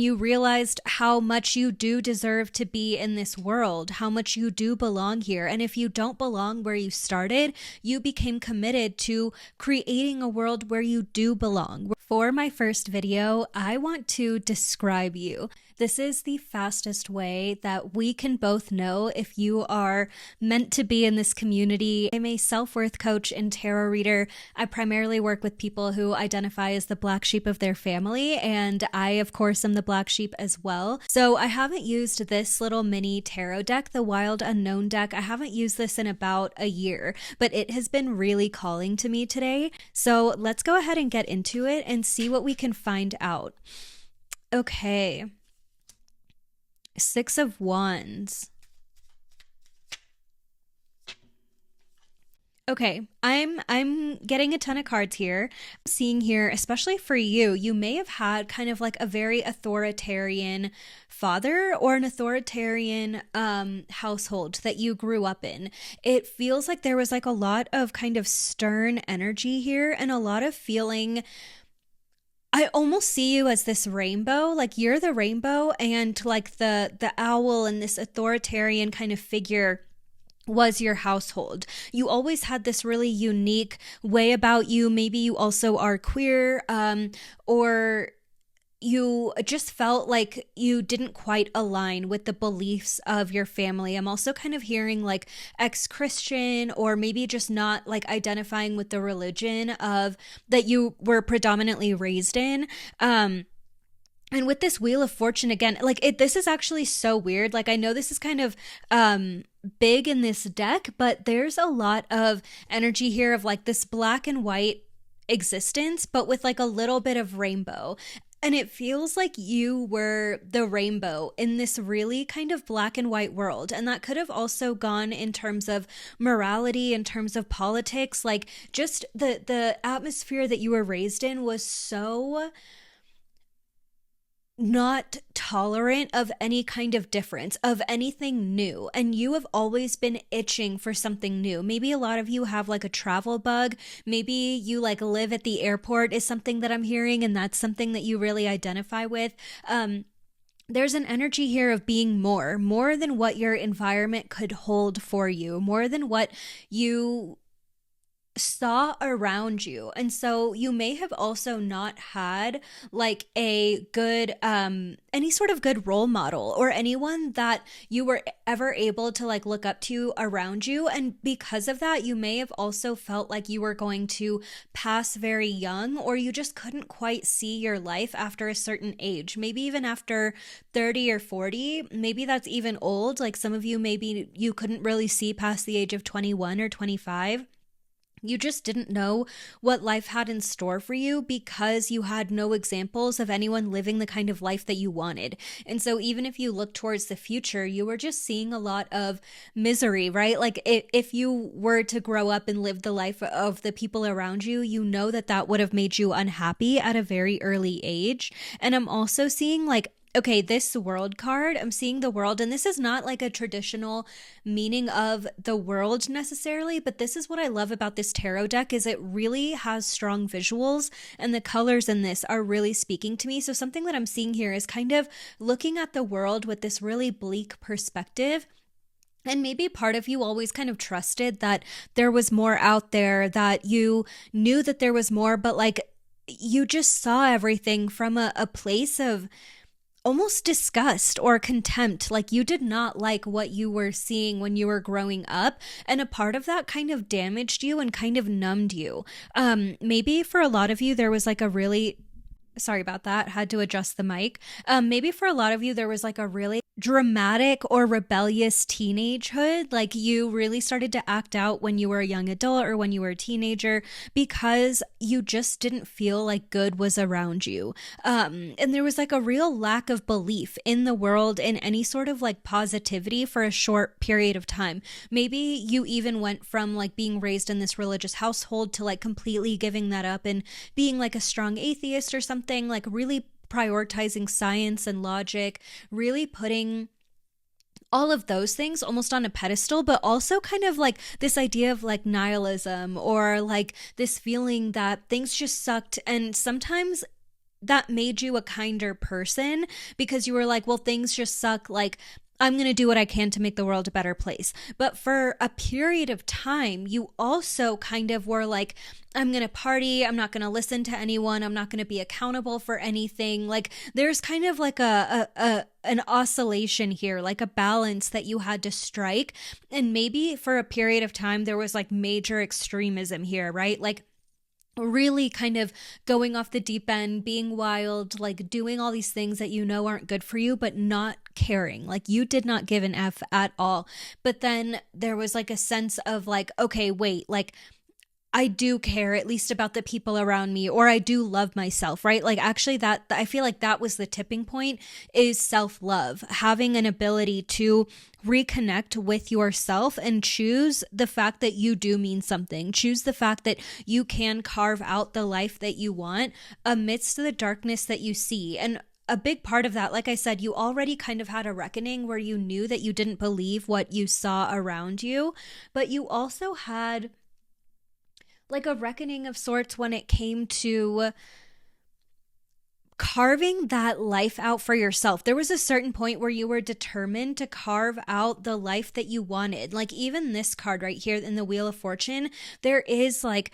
You realized how much you do deserve to be in this world, how much you do belong here. And if you don't belong where you started, you became committed to creating a world where you do belong. For my first video, I want to describe you. This is the fastest way that we can both know if you are meant to be in this community. I'm a self-worth coach and tarot reader. I primarily work with people who identify as the black sheep of their family, and I, of course, am the black sheep as well. So I haven't used this little mini tarot deck, the Wild Unknown deck. I haven't used this in about a year, but it has been really calling to me today. So let's go ahead and get into it and see what we can find out. Okay. Six of Wands. Okay, I'm getting a ton of cards here. I'm seeing here, especially for you, you may have had kind of like a very authoritarian father or an authoritarian household that you grew up in. It feels like there was like a lot of kind of stern energy here and a lot of feeling. I almost see you as this rainbow, like you're the rainbow, and like the owl and this authoritarian kind of figure was your household. You always had this really unique way about you. Maybe you also are queer, or you just felt like you didn't quite align with the beliefs of your family. I'm also kind of hearing like ex-Christian, or maybe just not like identifying with the religion of that you were predominantly raised in. And with this Wheel of Fortune again, like this is actually so weird. Like I know this is kind of big in this deck, but there's a lot of energy here of like this black and white existence, but with like a little bit of rainbow. And it feels like you were the rainbow in this really kind of black and white world. And that could have also gone in terms of morality, in terms of politics, like just the atmosphere that you were raised in was so not tolerant of any kind of difference, of anything new. And you have always been itching for something new. Maybe a lot of you have like a travel bug. Maybe you like live at the airport is something that I'm hearing, and that's something that you really identify with. There's an energy here of being more than what your environment could hold for you, more than what you saw around you. And so you may have also not had like a good any sort of good role model or anyone that you were ever able to like look up to around you. And because of that, you may have also felt like you were going to pass very young, or you just couldn't quite see your life after a certain age, maybe even after 30 or 40. Maybe that's even old. Like some of you, maybe you couldn't really see past the age of 21 or 25. You just didn't know what life had in store for you because you had no examples of anyone living the kind of life that you wanted. And so even if you look towards the future, you were just seeing a lot of misery, right? Like if you were to grow up and live the life of the people around you, you know that that would have made you unhappy at a very early age. And I'm also seeing like, okay, this world card, I'm seeing the world, and this is not like a traditional meaning of the world necessarily, but this is what I love about this tarot deck is it really has strong visuals, and the colors in this are really speaking to me. So something that I'm seeing here is kind of looking at the world with this really bleak perspective. And maybe part of you always kind of trusted that there was more out there, that you knew that there was more, but like you just saw everything from a place of almost disgust or contempt. Like you did not like what you were seeing when you were growing up, and a part of that kind of damaged you and kind of numbed you. Maybe for a lot of you there was like a really, sorry about that, had to adjust the mic. Maybe for a lot of you there was like a really dramatic or rebellious teenagehood. Like you really started to act out when you were a young adult or when you were a teenager because you just didn't feel like good was around you. And there was like a real lack of belief in the world, in any sort of like positivity for a short period of time. Maybe you even went from like being raised in this religious household to like completely giving that up and being like a strong atheist or something, like really prioritizing science and logic, really putting all of those things almost on a pedestal, but also kind of like this idea of like nihilism or like this feeling that things just sucked. And sometimes that made you a kinder person because you were like, well, things just suck. Like, I'm going to do what I can to make the world a better place. But for a period of time, you also kind of were like, I'm going to party. I'm not going to listen to anyone. I'm not going to be accountable for anything. Like, there's kind of like an oscillation here, like a balance that you had to strike. And maybe for a period of time, there was like major extremism here, right? Like, really kind of going off the deep end, being wild, like doing all these things that you know aren't good for you, but not caring. Like you did not give an F at all. But then there was like a sense of like, okay, wait, like I do care at least about the people around me, or I do love myself, right? Like actually that I feel like that was the tipping point, is self-love, having an ability to reconnect with yourself and choose the fact that you do mean something. Choose the fact that you can carve out the life that you want amidst the darkness that you see. And a big part of that, like I said, you already kind of had a reckoning where you knew that you didn't believe what you saw around you, but you also had like a reckoning of sorts when it came to carving that life out for yourself. There was a certain point where you were determined to carve out the life that you wanted. Like even this card right here in the Wheel of Fortune, there is like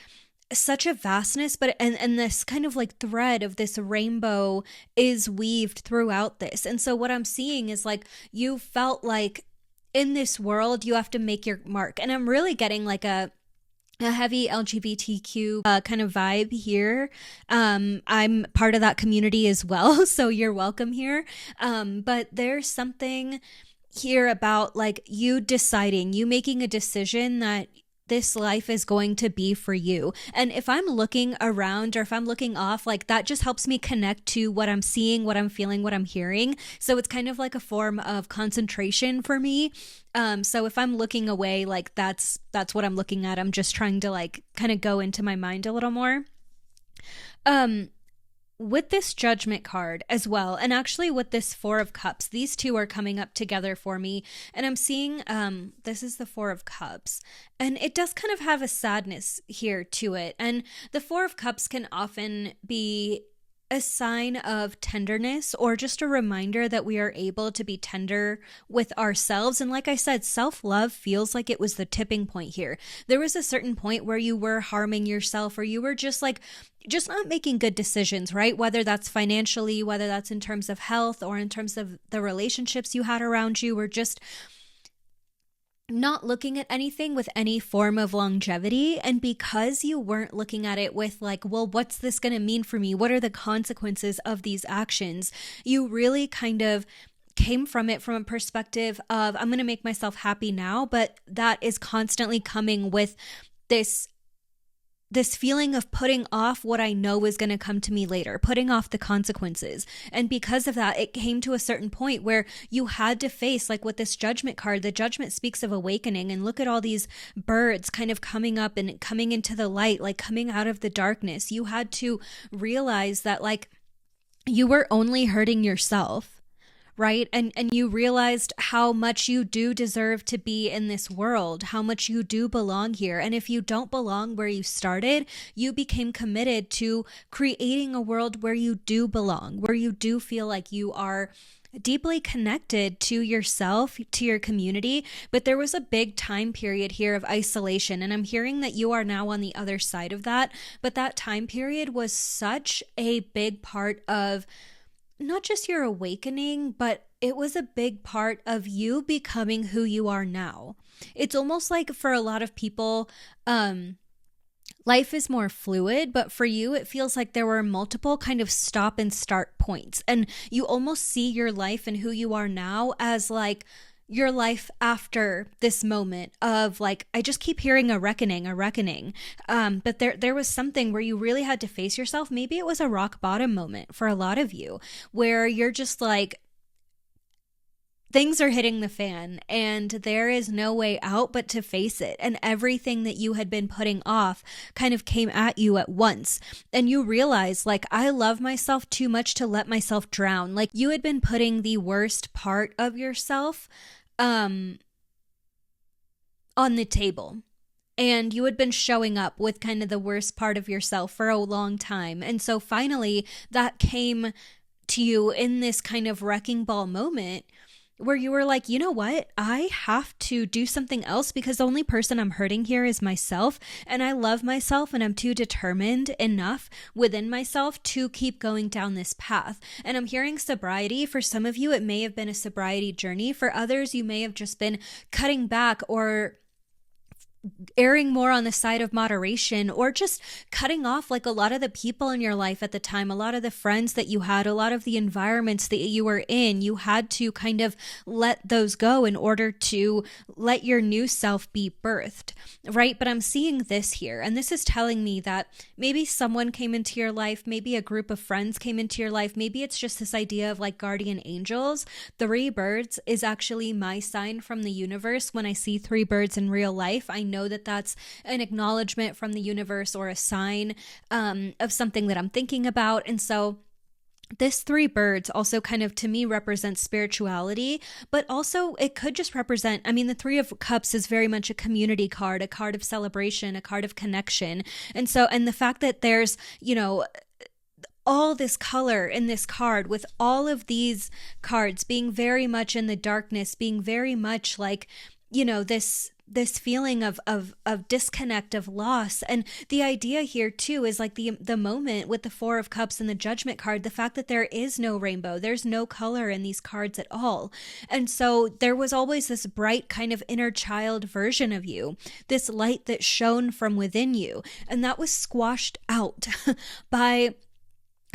such a vastness, but and this kind of like thread of this rainbow is weaved throughout this. And so what I'm seeing is like you felt like in this world you have to make your mark. And I'm really getting like a heavy LGBTQ kind of vibe here. I'm part of that community as well, so you're welcome here. But there's something here about like you deciding, you making a decision that this life is going to be for you. And if I'm looking around or if I'm looking off, like that just helps me connect to what I'm seeing, what I'm feeling, what I'm hearing. So it's kind of like a form of concentration for me. So if I'm looking away, like that's what I'm looking at. I'm just trying to like kind of go into my mind a little more. With this Judgment card as well, and actually with this Four of Cups, these two are coming up together for me, and I'm seeing this is the Four of Cups, and it does kind of have a sadness here to it. And the Four of Cups can often be a sign of tenderness or just a reminder that we are able to be tender with ourselves. And like I said, self-love feels like it was the tipping point here. There was a certain point where you were harming yourself, or you were just like just not making good decisions, right? Whether that's financially, whether that's in terms of health or in terms of the relationships you had around you, or just not looking at anything with any form of longevity. And because you weren't looking at it with like, well, what's this going to mean for me? What are the consequences of these actions? You really kind of came from it from a perspective of, I'm going to make myself happy now, but that is constantly coming with this feeling of putting off what I know is going to come to me later, putting off the consequences. And because of that, it came to a certain point where you had to face, like with this Judgment card, the Judgment speaks of awakening, and look at all these birds kind of coming up and coming into the light, like coming out of the darkness. You had to realize that like you were only hurting yourself, right? And you realized how much you do deserve to be in this world, how much you do belong here. And if you don't belong where you started, you became committed to creating a world where you do belong, where you do feel like you are deeply connected to yourself, to your community. But there was a big time period here of isolation, and I'm hearing that you are now on the other side of that. But that time period was such a big part of not just your awakening, but it was a big part of you becoming who you are now. It's almost like for a lot of people, life is more fluid, but for you, it feels like there were multiple kind of stop and start points. And you almost see your life and who you are now as like your life after this moment of like, I just keep hearing a reckoning. But there was something where you really had to face yourself. Maybe it was a rock bottom moment for a lot of you, where you're just like, things are hitting the fan and there is no way out but to face it. And everything that you had been putting off kind of came at you at once. And you realize, like, I love myself too much to let myself drown. Like, you had been putting the worst part of yourself on the table. and you had been showing up with kind of the worst part of yourself for a long time. And so finally, that came to you in this kind of wrecking ball moment where you were like, you know what? I have to do something else because the only person I'm hurting here is myself. And I love myself and I'm too determined enough within myself to keep going down this path. And I'm hearing sobriety. For some of you, it may have been a sobriety journey. For others, you may have just been cutting back or erring more on the side of moderation, or just cutting off like a lot of the people in your life at the time, a lot of the friends that you had, a lot of the environments that you were in. You had to kind of let those go in order to let your new self be birthed, right? But I'm seeing this here, and this is telling me that maybe someone came into your life, maybe a group of friends came into your life, maybe it's just this idea of like guardian angels. 3 birds is actually my sign from the universe. When I see 3 birds in real life, I know that that's an acknowledgement from the universe or a sign of something that I'm thinking about. And so this 3 birds also kind of to me represents spirituality, but also it could just represent, I mean, the 3 of Cups is very much a community card, a card of celebration, a card of connection. And so, and the fact that there's, you know, all this color in this card, with all of these cards being very much in the darkness, being very much like, you know, this feeling of disconnect, of loss. And the idea here too is like the moment with the 4 of Cups and the Judgment card, the fact that there is no rainbow, there's no color in these cards at all. And so there was always this bright kind of inner child version of you, this light that shone from within you, and that was squashed out by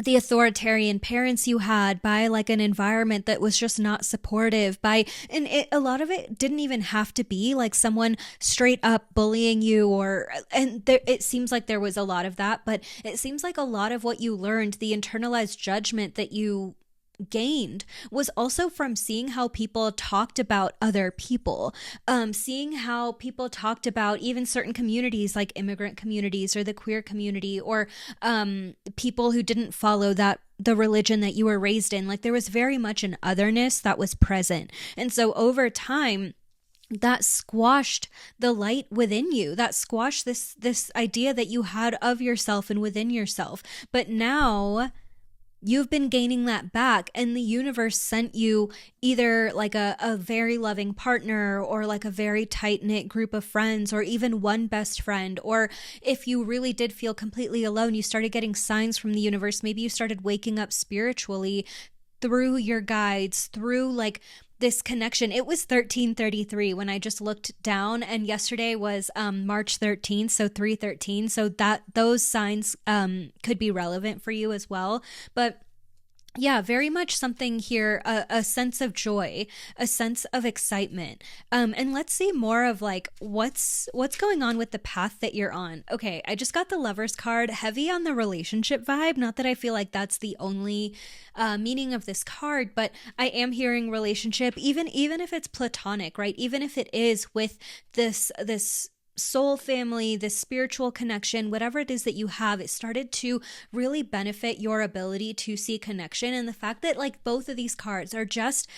the authoritarian parents you had, by like an environment that was just not supportive, by, and a lot of it didn't even have to be like someone straight up bullying you, or, and there, it seems like there was a lot of that, but it seems like a lot of what you learned, the internalized judgment that you gained, was also from seeing how people talked about other people, seeing how people talked about even certain communities like immigrant communities or the queer community, or people who didn't follow the religion that you were raised in. Like there was very much an otherness that was present. And so over time, that squashed the light within you, that squashed this idea that you had of yourself and within yourself. But now you've been gaining that back, and the universe sent you either like a very loving partner, or like a very tight-knit group of friends, or even one best friend. Or if you really did feel completely alone, you started getting signs from the universe. Maybe you started waking up spiritually through your guides, through like this connection. It was 1333 when I just looked down, and yesterday was March 13th, so 313. So that those signs could be relevant for you as well. But yeah, very much something here, a sense of joy, a sense of excitement. And let's see more of like what's going on with the path that you're on. Okay, I just got the Lovers card, heavy on the relationship vibe. Not that I feel like that's the only meaning of this card, but I am hearing relationship, even if it's platonic, right? Even if it is with this soul family, this spiritual connection, whatever it is that you have, it started to really benefit your ability to see connection. And the fact that like both of these cards are just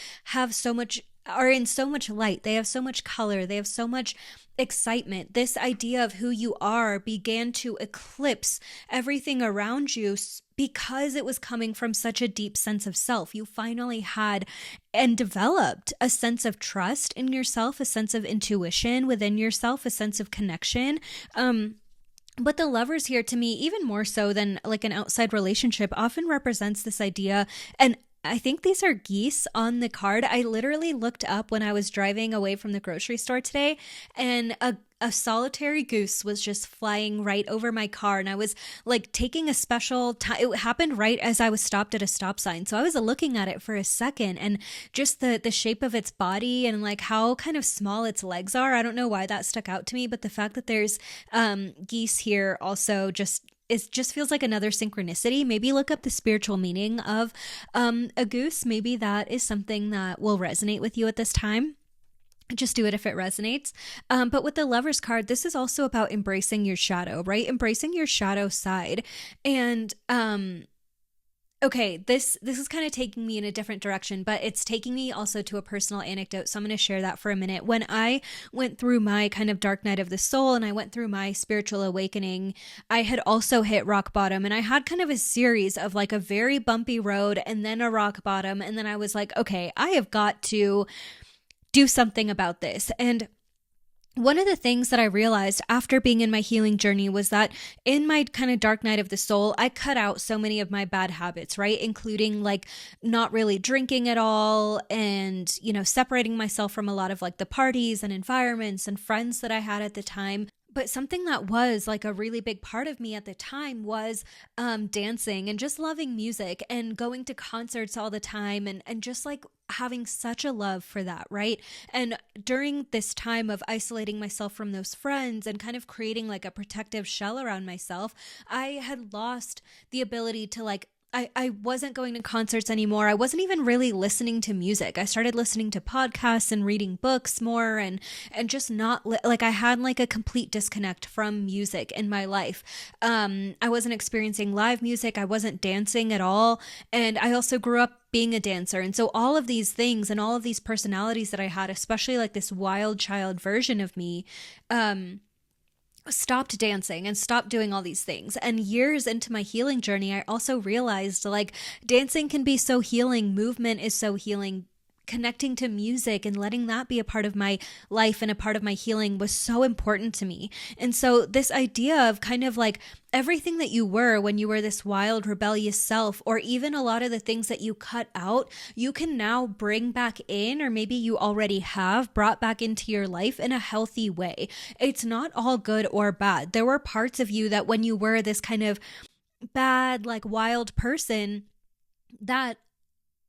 are in so much light, they have so much color, they have so much excitement. This idea of who you are began to eclipse everything around you because it was coming from such a deep sense of self. You finally had and developed a sense of trust in yourself, a sense of intuition within yourself, a sense of connection. But the Lovers here, to me, even more so than like an outside relationship, often represents this idea. And I think these are geese on the card. I literally looked up when I was driving away from the grocery store today, and a solitary goose was just flying right over my car, and I was like taking a special time. It happened right as I was stopped at a stop sign, so I was looking at it for a second, and just the shape of its body and like how kind of small its legs are. I don't know why that stuck out to me, but the fact that there's geese here also just feels like another synchronicity. Maybe look up the spiritual meaning of a goose. Maybe that is something that will resonate with you at this time. Just do it if it resonates. But with the Lovers card, this is also about embracing your shadow, right? Embracing your shadow side. And Okay, this is kind of taking me in a different direction, but it's taking me also to a personal anecdote. So I'm going to share that for a minute. When I went through my kind of dark night of the soul and I went through my spiritual awakening, I had also hit rock bottom, and I had kind of a series of like a very bumpy road and then a rock bottom, and then I was like, okay, I have got to do something about this. And one of the things that I realized after being in my healing journey was that in my kind of dark night of the soul, I cut out so many of my bad habits, right? Including like not really drinking at all and, separating myself from a lot of like the parties and environments and friends that I had at the time. But something that was like a really big part of me at the time was dancing and just loving music and going to concerts all the time and just like having such a love for that, right? And during this time of isolating myself from those friends and kind of creating like a protective shell around myself, I had lost the ability to like I wasn't going to concerts anymore. I wasn't even really listening to music. I started listening to podcasts and reading books more and just not like I had like a complete disconnect from music in my life. I wasn't experiencing live music. I wasn't dancing at all. And I also grew up being a dancer. And so all of these things and all of these personalities that I had, especially like this wild child version of me, stopped dancing and stopped doing all these things. And years into my healing journey, I also realized like dancing can be so healing, movement is so healing. Connecting to music and letting that be a part of my life and a part of my healing was so important to me. And so this idea of kind of like everything that you were when you were this wild, rebellious self, or even a lot of the things that you cut out, you can now bring back in, or maybe you already have brought back into your life in a healthy way. It's not all good or bad. There were parts of you that when you were this kind of bad, like wild person, that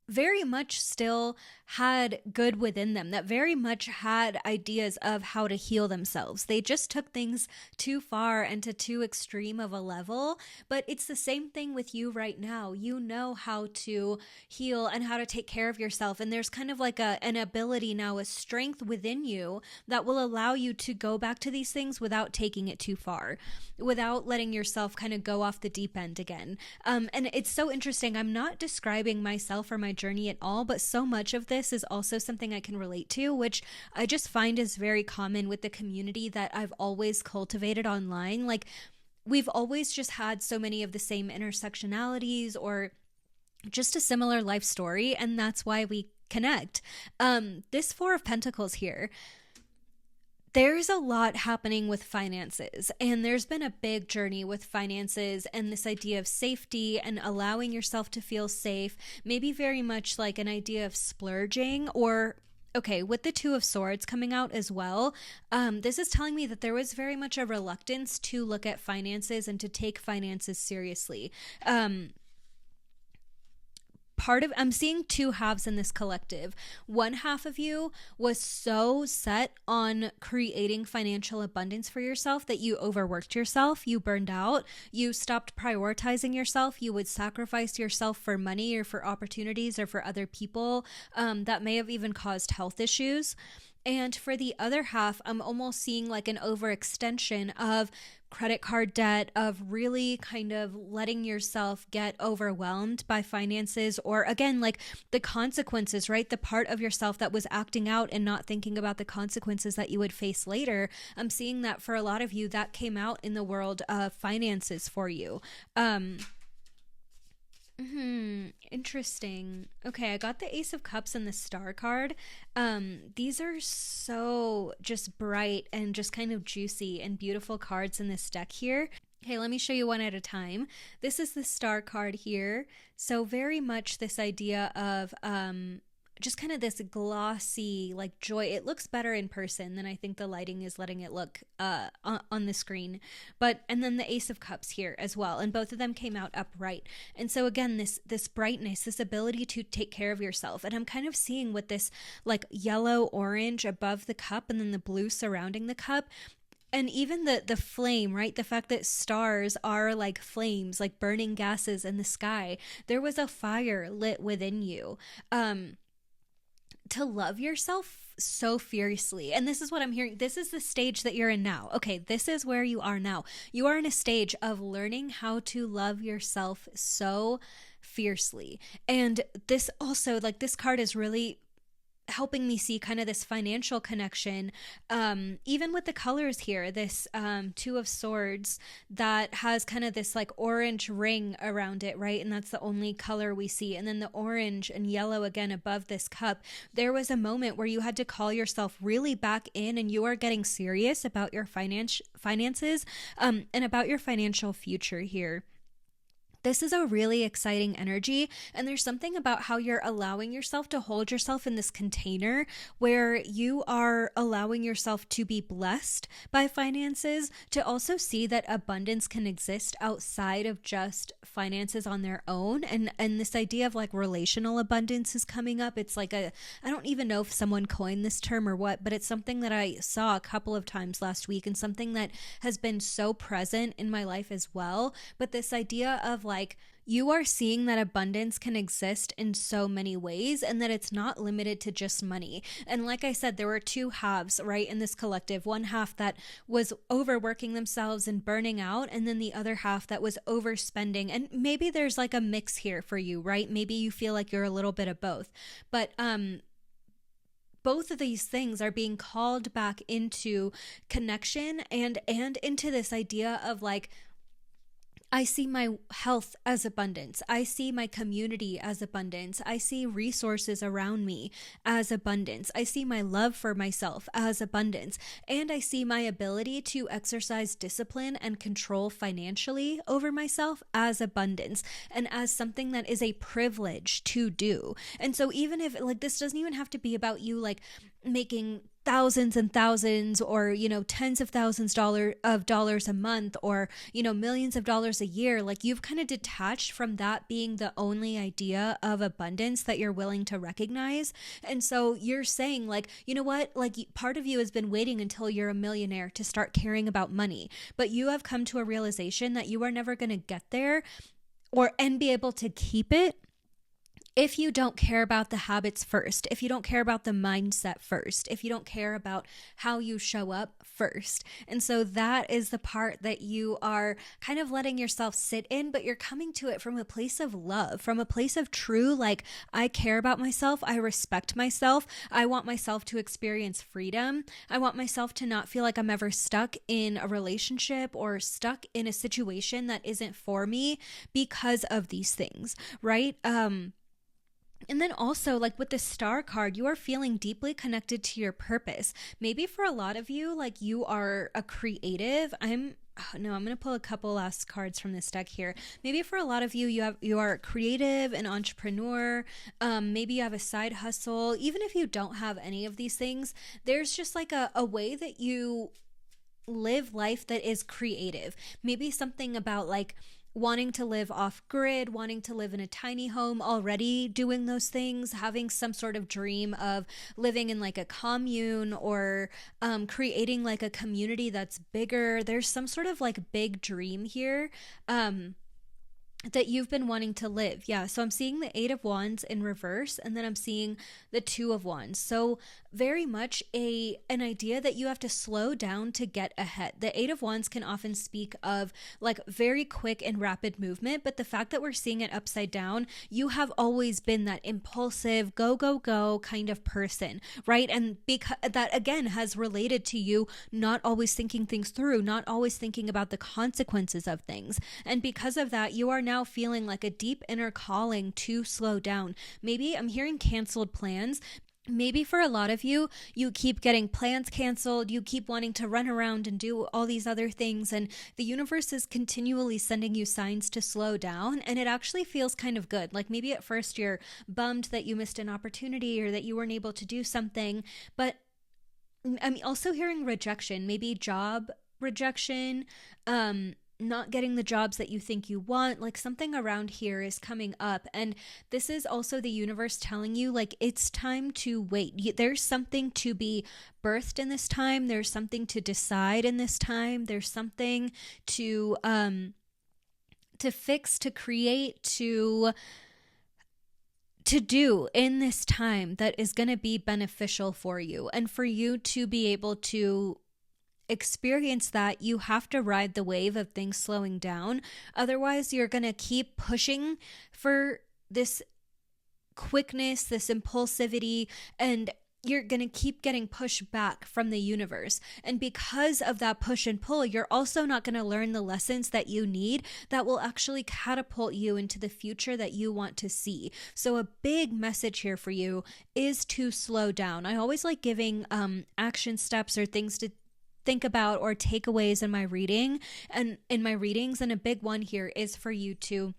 very much still had good within them, that very much had ideas of how to heal themselves. They just took things too far and to too extreme of a level. But it's the same thing with you right now. You know how to heal and how to take care of yourself. And there's kind of like an ability now, a strength within you that will allow you to go back to these things without taking it too far, without letting yourself kind of go off the deep end again. And it's so interesting. I'm not describing myself or my journey at all, but so much of this is also something I can relate to, which I just find is very common with the community that I've always cultivated online. Like, we've always just had so many of the same intersectionalities or just a similar life story, and that's why we connect. This Four of Pentacles here, there's a lot happening with finances, and there's been a big journey with finances and this idea of safety and allowing yourself to feel safe, maybe very much like an idea of splurging or okay, with the Two of Swords coming out as well, this is telling me that there was very much a reluctance to look at finances and to take finances seriously. I'm seeing two halves in this collective. One half of you was so set on creating financial abundance for yourself that you overworked yourself, you burned out, you stopped prioritizing yourself, you would sacrifice yourself for money or for opportunities or for other people, that may have even caused health issues. And for the other half, I'm almost seeing like an overextension of credit card debt, of really kind of letting yourself get overwhelmed by finances, or again, like the consequences, right? The part of yourself that was acting out and not thinking about the consequences that you would face later. I'm seeing that for a lot of you, that came out in the world of finances for you. Interesting. Okay, I got the Ace of Cups and the Star card. These are so just bright and just kind of juicy and beautiful cards in this deck here. Okay, let me show you one at a time. This is the Star card here. So very much this idea of just kind of this glossy like joy. It looks better in person than I think the lighting is letting it look on the screen. And then the Ace of Cups here as well, and both of them came out upright. And so again, this brightness, this ability to take care of yourself. And I'm kind of seeing with this like yellow orange above the cup and then the blue surrounding the cup. And even the flame, right? The fact that stars are like flames, like burning gases in the sky. There was a fire lit within you. To love yourself so furiously. And this is what I'm hearing. This is the stage that you're in now. Okay, this is where you are now. You are in a stage of learning how to love yourself so fiercely. And this also, like, this card is really helping me see kind of this financial connection, even with the colors here, this two of swords that has kind of this like orange ring around it, right? And that's the only color we see. And then the orange and yellow again above this cup. There was a moment where you had to call yourself really back in, and you are getting serious about your finances, and about your financial future here. This is a really exciting energy, and there's something about how you're allowing yourself to hold yourself in this container where you are allowing yourself to be blessed by finances, to also see that abundance can exist outside of just finances on their own. And this idea of like relational abundance is coming up. It's like I don't even know if someone coined this term or what, but it's something that I saw a couple of times last week, and something that has been so present in my life as well. But this idea of like, you are seeing that abundance can exist in so many ways, and that it's not limited to just money. And like I said, there were two halves, right, in this collective. One half that was overworking themselves and burning out, and then the other half that was overspending. And maybe there's like a mix here for you, right? Maybe you feel like you're a little bit of both. But both of these things are being called back into connection, and into this idea of like, I see my health as abundance. I see my community as abundance. I see resources around me as abundance. I see my love for myself as abundance. And I see my ability to exercise discipline and control financially over myself as abundance, and as something that is a privilege to do. And so even if like, this doesn't even have to be about you like making thousands and thousands, or tens of thousands of dollars a month, or millions of dollars a year. Like, you've kind of detached from that being the only idea of abundance that you're willing to recognize. And so you're saying like, you know what, like, part of you has been waiting until you're a millionaire to start caring about money, but you have come to a realization that you are never going to get there and be able to keep it if you don't care about the habits first, if you don't care about the mindset first, if you don't care about how you show up first. And so that is the part that you are kind of letting yourself sit in, but you're coming to it from a place of love, from a place of true, like, I care about myself. I respect myself. I want myself to experience freedom. I want myself to not feel like I'm ever stuck in a relationship or stuck in a situation that isn't for me because of these things, right? And then also, like with the star card, you are feeling deeply connected to your purpose. Maybe for a lot of you, like, you are a creative. I'm going to pull a couple last cards from this deck here. Maybe for a lot of you, you are creative, an entrepreneur. Maybe you have a side hustle. Even if you don't have any of these things, there's just like a way that you live life that is creative. Maybe something about like wanting to live off grid, wanting to live in a tiny home, already doing those things, having some sort of dream of living in like a commune, or creating like a community that's bigger. There's some sort of like big dream here. That you've been wanting to live. Yeah. So I'm seeing the Eight of Wands in reverse, and then I'm seeing the Two of Wands. So very much an idea that you have to slow down to get ahead. The Eight of Wands can often speak of like very quick and rapid movement, but the fact that we're seeing it upside down, you have always been that impulsive, go, go, go kind of person, right? And because that again has related to you not always thinking things through, not always thinking about the consequences of things. And because of that, you are now feeling like a deep inner calling to slow down. Maybe I'm hearing canceled plans. Maybe for a lot of you, you keep getting plans canceled. You keep wanting to run around and do all these other things. And the universe is continually sending you signs to slow down. And it actually feels kind of good. Like maybe at first you're bummed that you missed an opportunity or that you weren't able to do something. But I'm also hearing rejection, maybe job rejection, not getting the jobs that you think you want. Like something around here is coming up, and this is also the universe telling you like it's time to wait. There's something to be birthed in this time. There's something to decide in this time. There's something to fix, to create, to do in this time that is going to be beneficial for you, and for you to be able to experience that, you have to ride the wave of things slowing down. Otherwise, you're going to keep pushing for this quickness, this impulsivity, and you're going to keep getting pushed back from the universe. And because of that push and pull, you're also not going to learn the lessons that you need that will actually catapult you into the future that you want to see. So a big message here for you is to slow down. I always like giving action steps or things to think about or takeaways in my reading and in my readings. And a big one here is for you to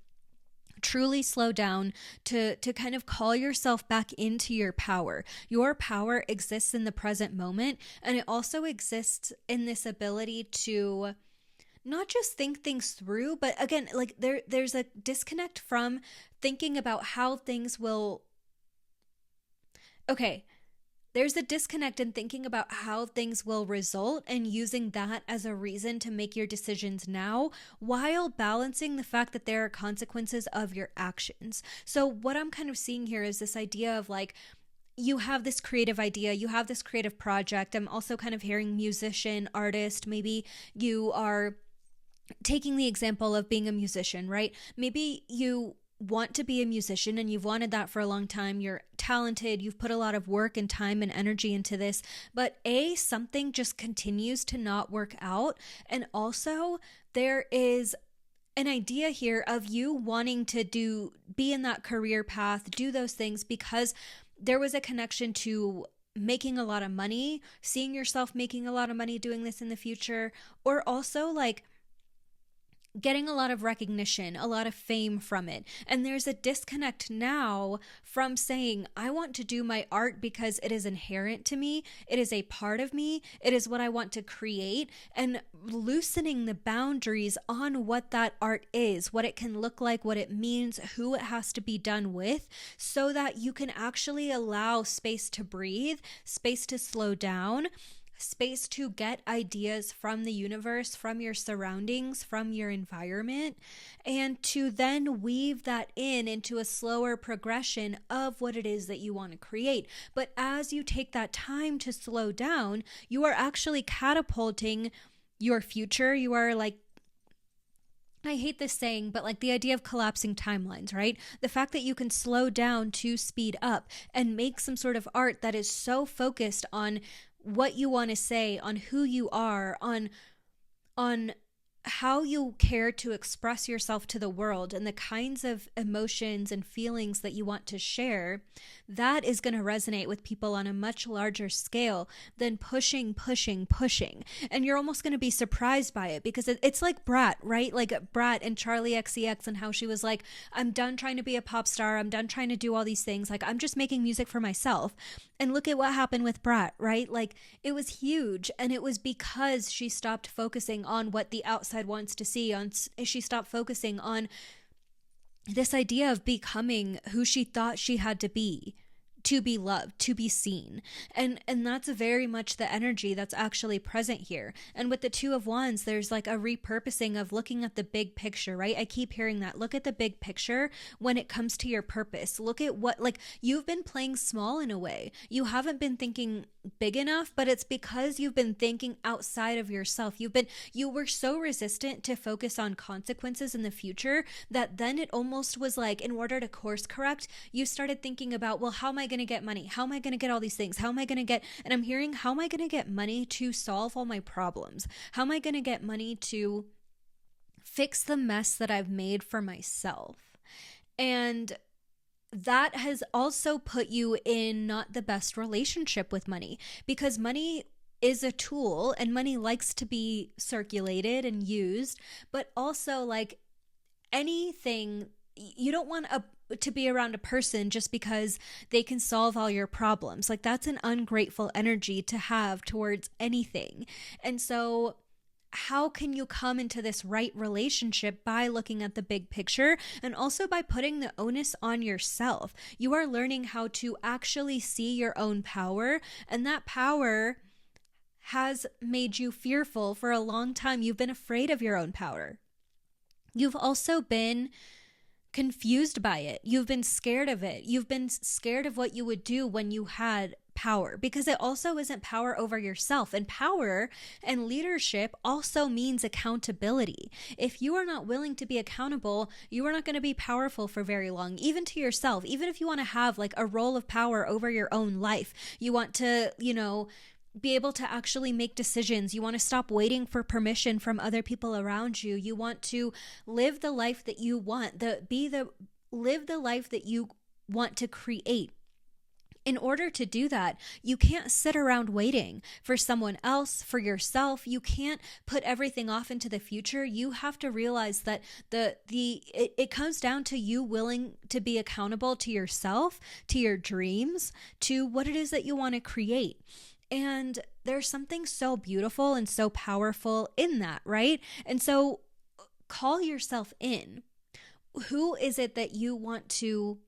truly slow down, to kind of call yourself back into your power. Your power exists in the present moment, and it also exists in this ability to not just think things through, but again, like there's a disconnect from thinking about how things will. Okay, there's a disconnect in thinking about how things will result and using that as a reason to make your decisions now, while balancing the fact that there are consequences of your actions. So what I'm kind of seeing here is this idea of like, you have this creative idea, you have this creative project. I'm also kind of hearing musician, artist. Maybe you are taking the example of being a musician, right? Maybe you want to be a musician and you've wanted that for a long time. You're talented, you've put a lot of work and time and energy into this, but something just continues to not work out. And also there is an idea here of you wanting to be in that career path, do those things because there was a connection to making a lot of money, seeing yourself making a lot of money doing this in the future, or also like getting a lot of recognition, a lot of fame from it. And there's a disconnect now from saying, I want to do my art because it is inherent to me, it is a part of me, it is what I want to create, and loosening the boundaries on what that art is, what it can look like, what it means, who it has to be done with, so that you can actually allow space to breathe, space to slow down, space to get ideas from the universe, from your surroundings, from your environment, and to then weave that into a slower progression of what it is that you want to create. But as you take that time to slow down, you are actually catapulting your future. You are like, I hate this saying, but like the idea of collapsing timelines, right? The fact that you can slow down to speed up and make some sort of art that is so focused on what you want to say, on who you are, on how you care to express yourself to the world and the kinds of emotions and feelings that you want to share, that is going to resonate with people on a much larger scale than pushing. And you're almost going to be surprised by it because it's like Brat, right? Like Brat and Charlie XCX and how she was like, I'm done trying to be a pop star. I'm done trying to do all these things. Like, I'm just making music for myself. And look at what happened with Brat, right? Like, it was huge. And it was because she stopped focusing on what the outside wants to see. She stopped focusing on this idea of becoming who she thought she had to be loved, to be seen. And that's very much the energy that's actually present here. And with the Two of Wands, there's like a repurposing of looking at the big picture, right? I keep hearing that. Look at the big picture when it comes to your purpose. Look at what, like, you've been playing small in a way. You haven't been thinking big enough, but it's because you've been thinking outside of yourself. You were so resistant to focus on consequences in the future that then it almost was like, in order to course correct, you started thinking about, well, how am I going to get money? How am I going to get all these things? How am I going to get, and I'm hearing, how am I going to get money to solve all my problems? How am I going to get money to fix the mess that I've made for myself? And that has also put you in not the best relationship with money, because money is a tool and money likes to be circulated and used, but also like anything, you don't want to be around a person just because they can solve all your problems. Like, that's an ungrateful energy to have towards anything. And so how can you come into this right relationship? By looking at the big picture and also by putting the onus on yourself. You are learning how to actually see your own power, and that power has made you fearful for a long time. You've been afraid of your own power. You've also been confused by it. You've been scared of it. You've been scared of what you would do when you had power, because it also isn't power over yourself. And power and leadership also means accountability. If you are not willing to be accountable, you are not going to be powerful for very long, even to yourself. Even if you want to have like a role of power over your own life, you want to, be able to actually make decisions. You want to stop waiting for permission from other people around you. You want to live the life that you want, live the life that you want to create. In order to do that, you can't sit around waiting for someone else, for yourself. You can't put everything off into the future. You have to realize that it comes down to you willing to be accountable to yourself, to your dreams, to what it is that you want to create. And there's something so beautiful and so powerful in that, right? And so call yourself in. Who is it that you want to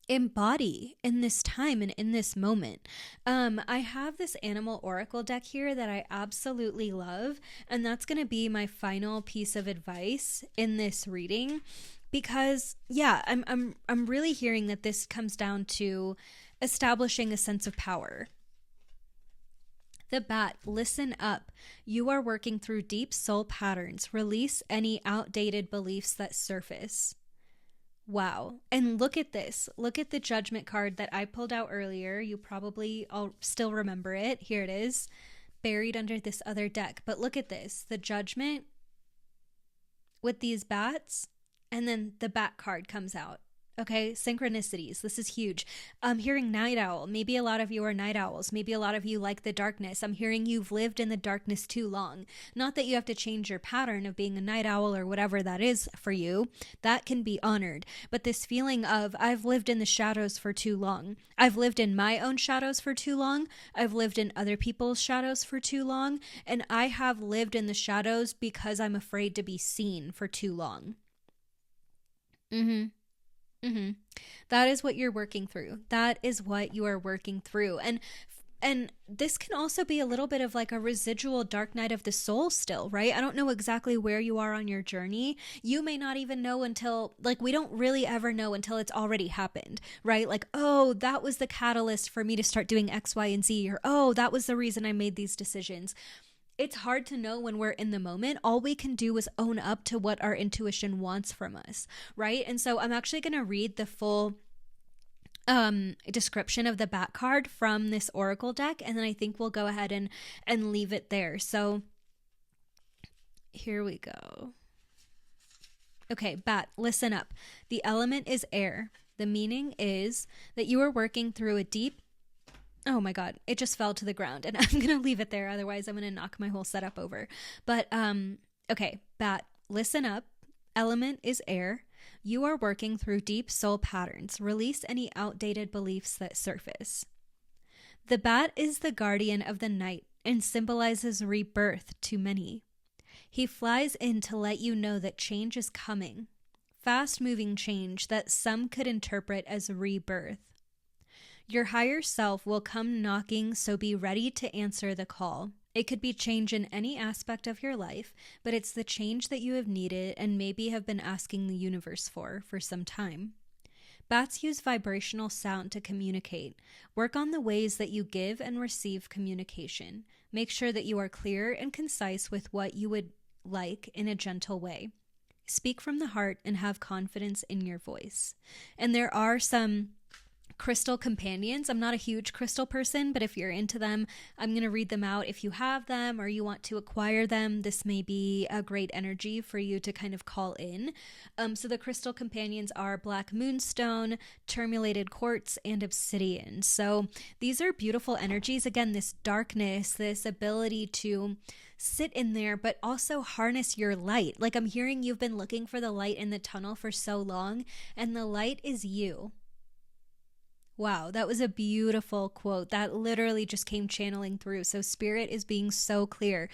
embody in this time and in this moment? I have this animal oracle deck here that I absolutely love, and that's going to be my final piece of advice in this reading, because I'm really hearing that this comes down to establishing a sense of power. The bat, listen up. You are working through deep soul patterns. Release any outdated beliefs that surface. Wow. And look at this. Look at the judgment card that I pulled out earlier. You probably all still remember it. Here it is, buried under this other deck. But look at this. The judgment with these bats, and then the bat card comes out. Okay, synchronicities. This is huge. I'm hearing night owl. Maybe a lot of you are night owls. Maybe a lot of you like the darkness. I'm hearing you've lived in the darkness too long. Not that you have to change your pattern of being a night owl or whatever that is for you. That can be honored. But this feeling of, I've lived in the shadows for too long. I've lived in my own shadows for too long. I've lived in other people's shadows for too long. And I have lived in the shadows because I'm afraid to be seen for too long. That is what you're working through. That is what you are working through. And this can also be a little bit of like a residual dark night of the soul still, right? I don't know exactly where you are on your journey. You may not even know until, like, we don't really ever know until it's already happened, right? Like, oh, that was the catalyst for me to start doing X, Y, and Z, or oh, that was the reason I made these decisions. It's hard to know when we're in the moment. All we can do is own up to what our intuition wants from us, right? And so I'm actually going to read the full description of the bat card from this oracle deck, and then I think we'll go ahead and leave it there. So here we go. Okay, bat, listen up. The element is air. The meaning is that you are working through a deep, oh my God, it just fell to the ground, and I'm going to leave it there. Otherwise, I'm going to knock my whole setup over. But, okay, bat, listen up. Element is air. You are working through deep soul patterns. Release any outdated beliefs that surface. The bat is the guardian of the night and symbolizes rebirth to many. He flies in to let you know that change is coming. Fast-moving change that some could interpret as rebirth. Your higher self will come knocking, so be ready to answer the call. It could be change in any aspect of your life, but it's the change that you have needed and maybe have been asking the universe for some time. Bats use vibrational sound to communicate. Work on the ways that you give and receive communication. Make sure that you are clear and concise with what you would like in a gentle way. Speak from the heart and have confidence in your voice. And there are some crystal companions. I'm not a huge crystal person, but if you're into them, I'm going to read them out. If you have them or you want to acquire them, this may be a great energy for you to kind of call in. So the crystal companions are black moonstone, tourmalated quartz, and obsidian. So these are beautiful energies. Again, this darkness, this ability to sit in there, but also harness your light. Like, I'm hearing you've been looking for the light in the tunnel for so long, and the light is you. Wow, that was a beautiful quote. That literally just came channeling through. So Spirit is being so clear.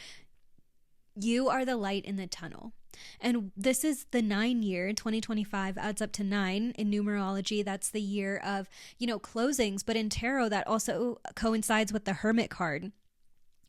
You are the light in the tunnel. And this is the 9 year, 2025 adds up to 9 in numerology. That's the year of, closings. But in tarot, that also coincides with the Hermit card.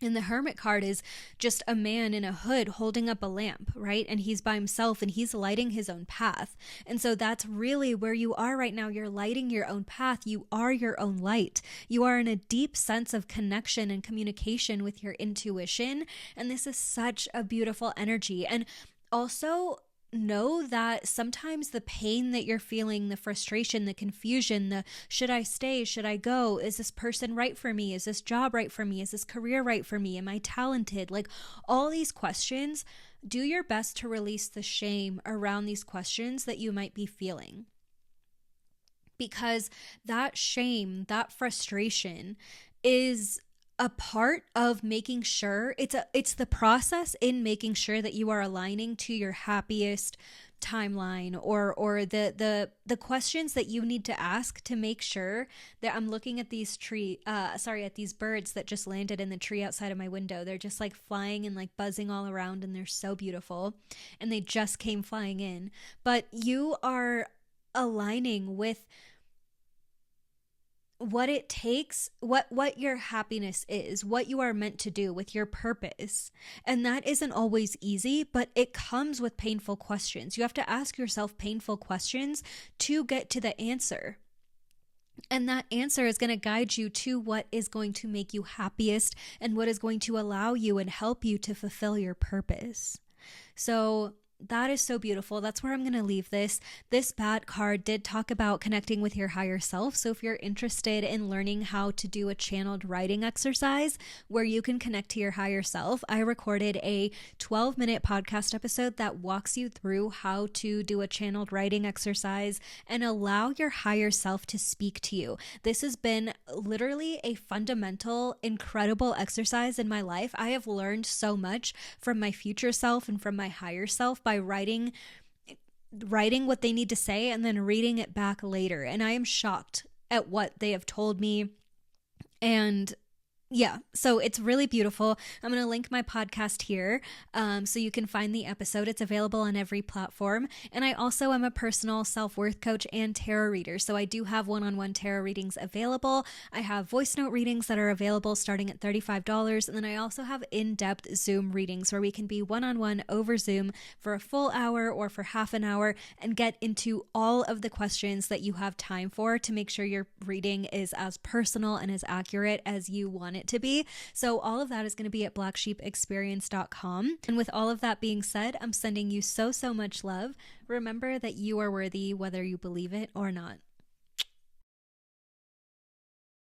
And the Hermit card is just a man in a hood holding up a lamp, right? And he's by himself and he's lighting his own path. And so that's really where you are right now. You're lighting your own path. You are your own light. You are in a deep sense of connection and communication with your intuition. And this is such a beautiful energy. And also, know that sometimes the pain that you're feeling, the frustration, the confusion, the should I stay, should I go, is this person right for me, is this job right for me, is this career right for me, am I talented, like all these questions, do your best to release the shame around these questions that you might be feeling. Because that shame, that frustration is a part of making sure it's the process in making sure that you are aligning to your happiest timeline, or the questions that you need to ask to make sure that I'm looking at these at these birds that just landed in the tree outside of my window. They're just like flying and like buzzing all around, and they're so beautiful, and they just came flying in. But you are aligning with what it takes, what your happiness is, what you are meant to do with your purpose. And that isn't always easy, but it comes with painful questions. You have to ask yourself painful questions to get to the answer. And that answer is going to guide you to what is going to make you happiest and what is going to allow you and help you to fulfill your purpose. So that is so beautiful. That's where I'm going to leave this. This bat card did talk about connecting with your higher self. So if you're interested in learning how to do a channeled writing exercise where you can connect to your higher self, I recorded a 12-minute podcast episode that walks you through how to do a channeled writing exercise and allow your higher self to speak to you. This has been literally a fundamental, incredible exercise in my life. I have learned so much from my future self and from my higher self by writing what they need to say and then reading it back later. And I am shocked at what they have told me. And yeah, so it's really beautiful. I'm going to link my podcast here so you can find the episode. It's available on every platform. And I also am a personal self-worth coach and tarot reader. So I do have one-on-one tarot readings available. I have voice note readings that are available starting at $35. And then I also have in-depth Zoom readings where we can be one-on-one over Zoom for a full hour or for half an hour and get into all of the questions that you have time for to make sure your reading is as personal and as accurate as you want it to be. So all of that is going to be at blacksheepexperience.com. And with all of that being said, I'm sending you so much love. Remember that you are worthy whether you believe it or not.